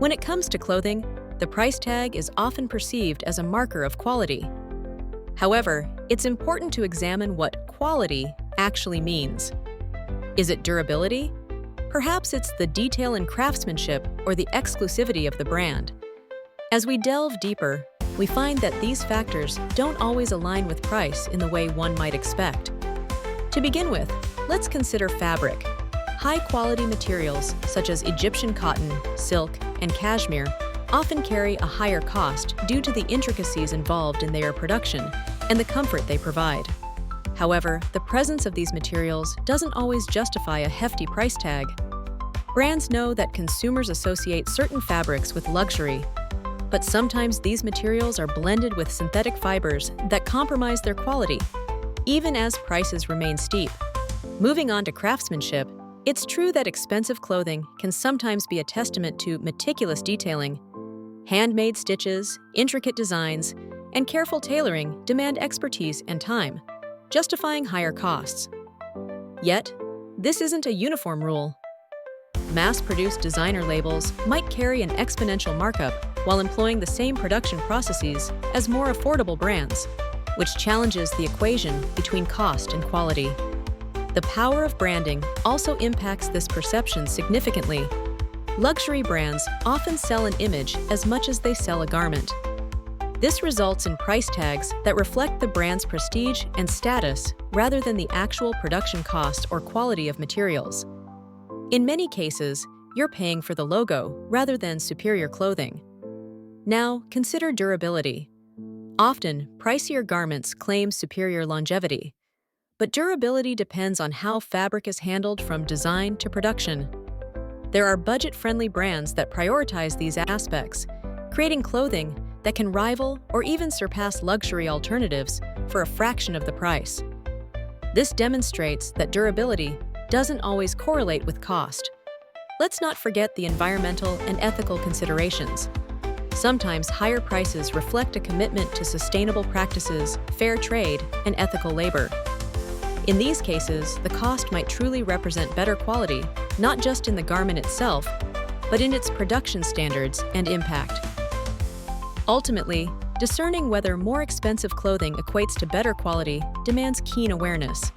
When it comes to clothing, the price tag is often perceived as a marker of quality. However, it's important to examine what quality actually means. Is it durability? Perhaps it's the detail and craftsmanship or the exclusivity of the brand. As we delve deeper, we find that these factors don't always align with price in the way one might expect. To begin with, let's consider fabric. High-quality materials such as Egyptian cotton, silk, and cashmere often carry a higher cost due to the intricacies involved in their production and the comfort they provide. However, the presence of these materials doesn't always justify a hefty price tag. Brands know that consumers associate certain fabrics with luxury, but sometimes these materials are blended with synthetic fibers that compromise their quality, even as prices remain steep. Moving on to craftsmanship, it's true that expensive clothing can sometimes be a testament to meticulous detailing. Handmade stitches, intricate designs, and careful tailoring demand expertise and time, justifying higher costs. Yet, this isn't a uniform rule. Mass-produced designer labels might carry an exponential markup while employing the same production processes as more affordable brands, which challenges the equation between cost and quality. The power of branding also impacts this perception significantly. Luxury brands often sell an image as much as they sell a garment. This results in price tags that reflect the brand's prestige and status rather than the actual production cost or quality of materials. In many cases, you're paying for the logo rather than superior clothing. Now, consider durability. Often, pricier garments claim superior longevity, but durability depends on how fabric is handled from design to production. There are budget-friendly brands that prioritize these aspects, creating clothing that can rival or even surpass luxury alternatives for a fraction of the price. This demonstrates that durability doesn't always correlate with cost. Let's not forget the environmental and ethical considerations. Sometimes higher prices reflect a commitment to sustainable practices, fair trade, and ethical labor. In these cases, the cost might truly represent better quality, not just in the garment itself, but in its production standards and impact. Ultimately, discerning whether more expensive clothing equates to better quality demands keen awareness.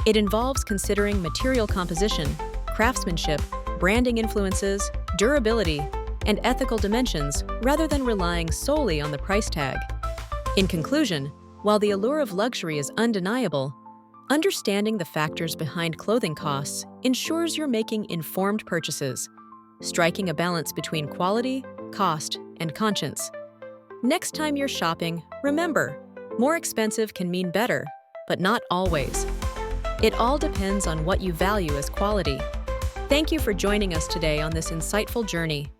It involves considering material composition, craftsmanship, branding influences, durability, and ethical dimensions rather than relying solely on the price tag. In conclusion, while the allure of luxury is undeniable, understanding the factors behind clothing costs ensures you're making informed purchases, striking a balance between quality, cost, and conscience. Next time you're shopping, remember, more expensive can mean better, but not always. It all depends on what you value as quality. Thank you for joining us today on this insightful journey.